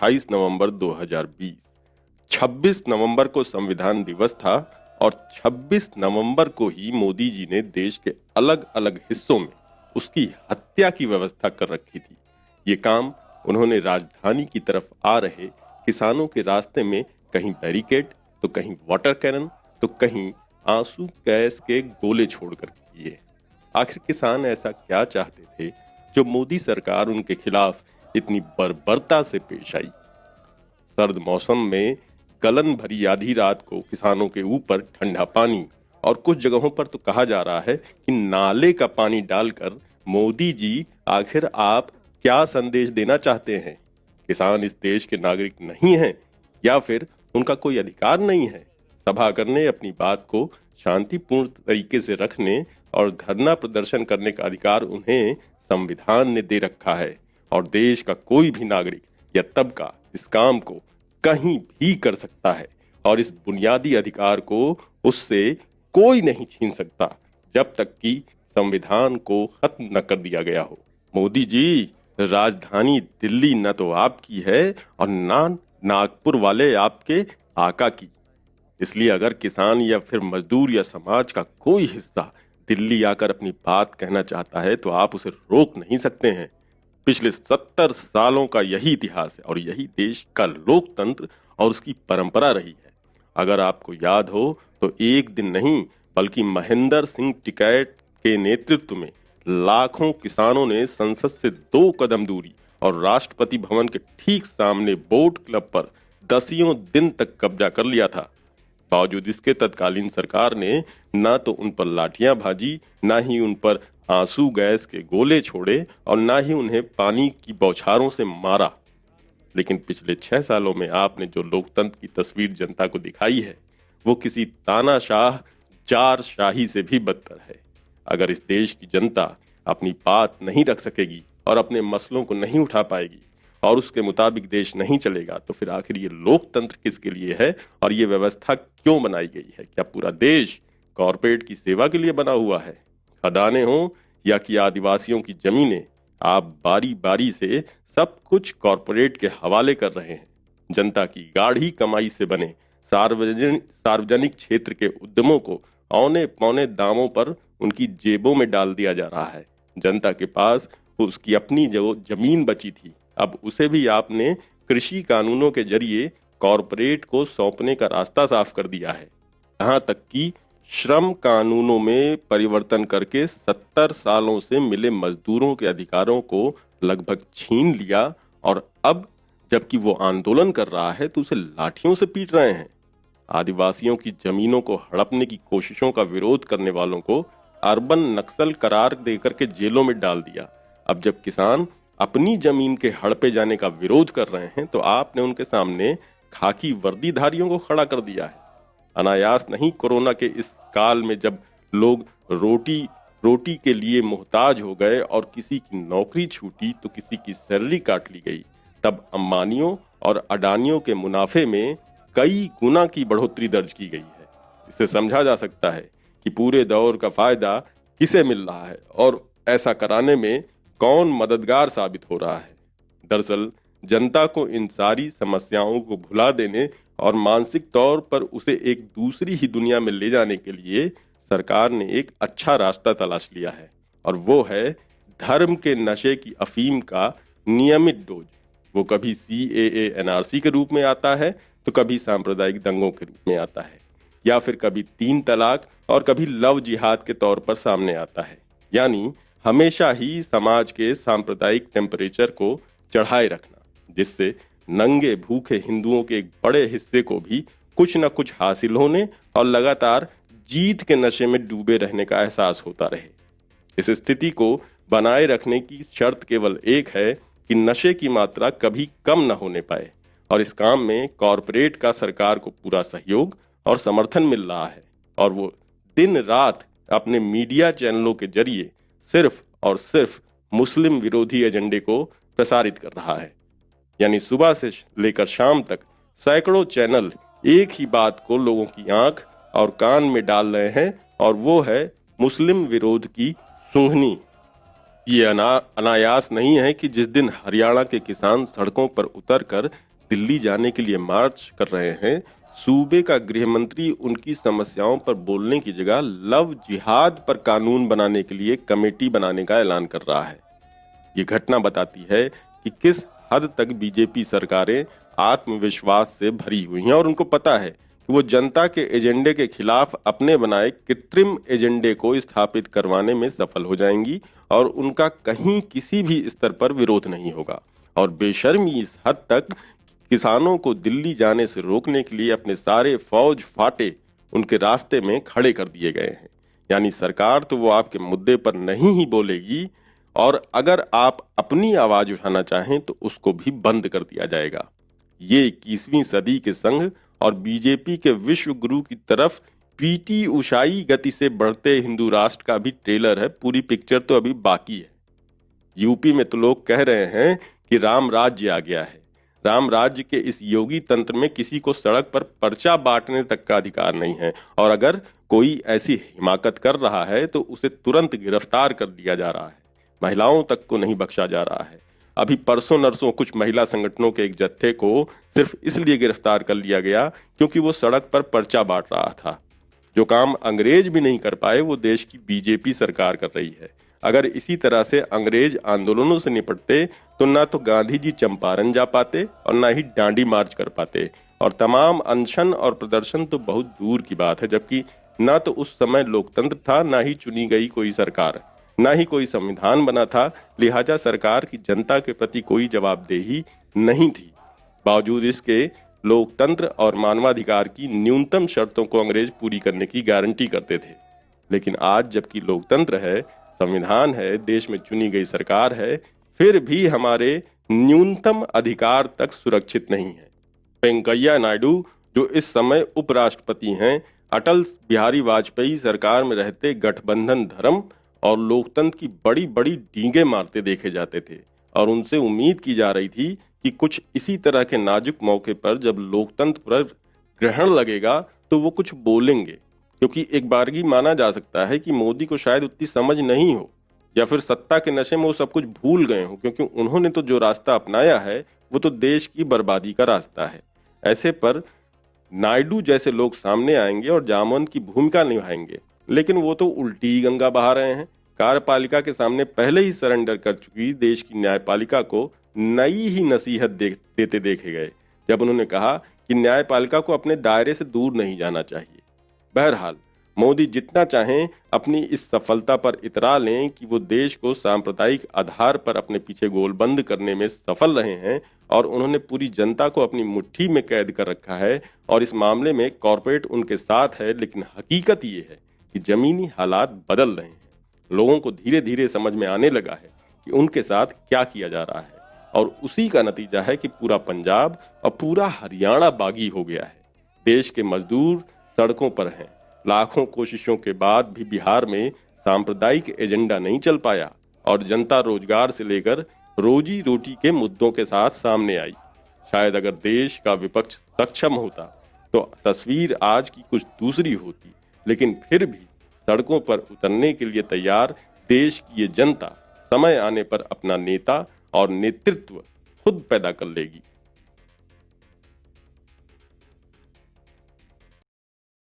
28 नवंबर 2020। 26 नवंबर को संविधान दिवस था और 26 नवंबर को ही मोदी जी ने देश के अलग अलग हिस्सों में उसकी हत्या की व्यवस्था कर रखी थी। ये काम उन्होंने राजधानी की तरफ आ रहे किसानों के रास्ते में कहीं बैरिकेड, तो कहीं वाटर कैनन, तो कहीं आंसू गैस के गोले छोड़कर किए। आखिर किसान ऐसा क्या चाहते थे जो मोदी सरकार उनके खिलाफ इतनी बर्बरता से पेश आई? सर्द मौसम में गलन भरी आधी रात को किसानों के ऊपर ठंडा पानी, और कुछ जगहों पर तो कहा जा रहा है कि नाले का पानी डालकर मोदी जी आखिर आप क्या संदेश देना चाहते हैं? किसान इस देश के नागरिक नहीं हैं या फिर उनका कोई अधिकार नहीं है? सभा करने, अपनी बात को शांतिपूर्ण तरीके से रखने और धरना प्रदर्शन करने का अधिकार उन्हें संविधान ने दे रखा है, और देश का कोई भी नागरिक या तबका इस काम को कहीं भी कर सकता है, और इस बुनियादी अधिकार को उससे कोई नहीं छीन सकता जब तक कि संविधान को खत्म न कर दिया गया हो। मोदी जी, राजधानी दिल्ली न तो आपकी है और ना नागपुर वाले आपके आका की। इसलिए अगर किसान या फिर मजदूर या समाज का कोई हिस्सा दिल्ली आकर अपनी बात कहना चाहता है तो आप उसे रोक नहीं सकते हैं। पिछले 70 सालों का यही इतिहास है और यही देश का लोकतंत्र और उसकी परंपरा रही है। अगर आपको याद हो तो एक दिन नहीं बल्कि महेंद्र सिंह टिकैत के नेतृत्व में लाखों किसानों ने संसद से 2 कदम दूरी और राष्ट्रपति भवन के ठीक सामने बोट क्लब पर दसियों दिन तक कब्जा कर लिया था। बावजूद इसके तत्कालीन सरकार ने ना तो उन पर लाठियां भाजी, ना ही उन पर आंसू गैस के गोले छोड़े और ना ही उन्हें पानी की बौछारों से मारा। लेकिन पिछले 6 सालों में आपने जो लोकतंत्र की तस्वीर जनता को दिखाई है वो किसी तानाशाह जार शाही से भी बदतर है। अगर इस देश की जनता अपनी बात नहीं रख सकेगी और अपने मसलों को नहीं उठा पाएगी और उसके मुताबिक देश नहीं चलेगा तो फिर आखिर ये लोकतंत्र किसके लिए है और ये व्यवस्था क्यों बनाई गई है? क्या पूरा देश कॉरपोरेट की सेवा के लिए बना हुआ है? खदानें हों या कि आदिवासियों की जमीनें, आप बारी बारी से सब कुछ कॉरपोरेट के हवाले कर रहे हैं। जनता की गाढ़ी कमाई से बने सार्वजनिक क्षेत्र के उद्यमों को औने पौने दामों पर उनकी जेबों में डाल दिया जा रहा है। जनता के पास उसकी अपनी जो जमीन बची थी अब उसे भी आपने कृषि कानूनों के जरिए कॉरपोरेट को सौंपने का रास्ता साफ कर दिया है। यहाँ तक कि श्रम कानूनों में परिवर्तन करके 70 सालों से मिले मजदूरों के अधिकारों को लगभग छीन लिया, और अब जबकि वो आंदोलन कर रहा है तो उसे लाठियों से पीट रहे हैं। आदिवासियों की जमीनों को हड़पने की कोशिशों का विरोध करने वालों को अर्बन नक्सल करार देकर के जेलों में डाल दिया। अब जब किसान अपनी जमीन के हड़पे जाने का विरोध कर रहे हैं तो आपने उनके सामने खाकी वर्दीधारियों को खड़ा कर दिया है। अनायास नहीं, कोरोना के इस काल में जब लोग रोटी के लिए मोहताज हो गए और किसी की नौकरी छूटी तो किसी की सैलरी काट ली गई, तब अंबानियों और अडानियों के मुनाफे में कई गुना की बढ़ोतरी दर्ज की गई है। इससे समझा जा सकता है कि पूरे दौर का फायदा किसे मिल रहा है और ऐसा कराने में कौन मददगार साबित हो रहा है। दरअसल जनता को इन सारी समस्याओं को भुला देने और मानसिक तौर पर उसे एक दूसरी ही दुनिया में ले जाने के लिए सरकार ने एक अच्छा रास्ता तलाश लिया है, और वो है धर्म के नशे की अफीम का नियमित डोज। वो कभी CAA NRC के रूप में आता है तो कभी सांप्रदायिक दंगों के रूप में आता है, या फिर कभी 3 तलाक और कभी लव जिहाद के तौर पर सामने आता है। यानी हमेशा ही समाज के सांप्रदायिक टेम्परेचर को चढ़ाए रखना, जिससे नंगे भूखे हिंदुओं के एक बड़े हिस्से को भी कुछ न कुछ हासिल होने और लगातार जीत के नशे में डूबे रहने का एहसास होता रहे। इस स्थिति को बनाए रखने की शर्त केवल एक है कि नशे की मात्रा कभी कम न होने पाए, और इस काम में कॉरपोरेट का सरकार को पूरा सहयोग और समर्थन मिल रहा है, और वो दिन रात अपने मीडिया चैनलों के जरिए सिर्फ और सिर्फ मुस्लिम विरोधी एजेंडे को प्रसारित कर रहा है। यानी सुबह से लेकर शाम तक सैकड़ों चैनल एक ही बात को लोगों की आंख और कान में डाल रहे हैं, और वो है मुस्लिम विरोध की सूंघनी। ये अनायास नहीं है कि जिस दिन हरियाणा के किसान सड़कों पर उतरकर दिल्ली जाने के लिए मार्च कर रहे हैं, सूबे का गृह मंत्री उनकी समस्याओं पर बोलने की जगह लव जिहाद पर कानून बनाने के लिए कमेटी बनाने का ऐलान कर रहा है। ये घटना बताती है कि किस हद तक बीजेपी सरकारें आत्मविश्वास से भरी हुई हैं और उनको पता है कि वो जनता के एजेंडे के खिलाफ अपने बनाए कृत्रिम एजेंडे को स्थापित करवाने में सफल हो जाएंगी और उनका कहीं किसी भी स्तर पर विरोध नहीं होगा। और बेशर्मी इस हद तक किसानों को दिल्ली जाने से रोकने के लिए अपने सारे फौज फाटे उनके रास्ते में खड़े कर दिए गए हैं। यानी सरकार तो वो आपके मुद्दे पर नहीं ही बोलेगी, और अगर आप अपनी आवाज उठाना चाहें तो उसको भी बंद कर दिया जाएगा। ये 21वीं सदी के संघ और बीजेपी के विश्व गुरु की तरफ पीटी उषाई गति से बढ़ते हिंदू राष्ट्र का भी ट्रेलर है। पूरी पिक्चर तो अभी बाकी है। यूपी में तो लोग कह रहे हैं कि राम राज्य आ गया है। राम राज्य के इस योगी तंत्र में किसी को सड़क पर पर्चा बांटने तक का अधिकार नहीं है, और अगर कोई ऐसी हिमाकत कर रहा है तो उसे तुरंत गिरफ्तार कर लिया जा रहा है। महिलाओं तक को नहीं बख्शा जा रहा है। अभी परसों नरसों कुछ महिला संगठनों के एक जत्थे को सिर्फ इसलिए गिरफ्तार कर लिया गया क्योंकि वो सड़क पर पर्चा बांट रहा था। जो काम अंग्रेज भी नहीं कर पाए वो देश की बीजेपी सरकार कर रही है। अगर इसी तरह से अंग्रेज आंदोलनों से निपटते तो ना तो गांधी जी चंपारण जा पाते और ना ही डांडी मार्च कर पाते, और तमाम अनशन और प्रदर्शन तो बहुत दूर की बात है। जबकि ना तो उस समय लोकतंत्र था, ना ही चुनी गई कोई सरकार, ना ही कोई संविधान बना था। लिहाजा सरकार की जनता के प्रति कोई जवाबदेही नहीं थी। बावजूद इसके लोकतंत्र और मानवाधिकार की न्यूनतम शर्तों को अंग्रेज पूरी करने की गारंटी करते थे। लेकिन आज जबकि लोकतंत्र है, संविधान है, देश में चुनी गई सरकार है, फिर भी हमारे न्यूनतम अधिकार तक सुरक्षित नहीं है। वेंकैया नायडू जो इस समय उपराष्ट्रपति हैं, अटल बिहारी वाजपेयी सरकार में रहते गठबंधन धर्म और लोकतंत्र की बड़ी बड़ी डींगे मारते देखे जाते थे, और उनसे उम्मीद की जा रही थी कि कुछ इसी तरह के नाजुक मौके पर जब लोकतंत्र पर ग्रहण लगेगा तो वो कुछ बोलेंगे। क्योंकि एक बारगी माना जा सकता है कि मोदी को शायद उतनी समझ नहीं हो, या फिर सत्ता के नशे में वो सब कुछ भूल गए हो, क्योंकि उन्होंने तो जो रास्ता अपनाया है वो तो देश की बर्बादी का रास्ता है। ऐसे पर नायडू जैसे लोग सामने आएंगे और जामवंत की भूमिका निभाएंगे, लेकिन वो तो उल्टी गंगा बहा रहे हैं। कार्यपालिका के सामने पहले ही सरेंडर कर चुकी देश की न्यायपालिका को नई ही नसीहत देते देखे गए, जब उन्होंने कहा कि न्यायपालिका को अपने दायरे से दूर नहीं जाना चाहिए। बहरहाल मोदी जितना चाहें अपनी इस सफलता पर इतरा लें कि वो देश को सांप्रदायिक आधार पर अपने पीछे गोलबंद करने में सफल रहे हैं, और उन्होंने पूरी जनता को अपनी मुट्ठी में कैद कर रखा है, और इस मामले में कॉर्पोरेट उनके साथ है। लेकिन हकीकत ये है कि जमीनी हालात बदल रहे हैं। लोगों को धीरे धीरे समझ में आने लगा है कि उनके साथ क्या किया जा रहा है, और उसी का नतीजा है कि पूरा पंजाब और पूरा हरियाणा बागी हो गया है। देश के मजदूर सड़कों पर हैं। लाखों कोशिशों के बाद भी बिहार में सांप्रदायिक एजेंडा नहीं चल पाया, और जनता रोजगार से लेकर रोजी रोटी के मुद्दों के साथ सामने आई। शायद अगर देश का विपक्ष सक्षम होता तो तस्वीर आज की कुछ दूसरी होती, लेकिन फिर भी सड़कों पर उतरने के लिए तैयार देश की ये जनता समय आने पर अपना नेता और नेतृत्व खुद पैदा कर लेगी।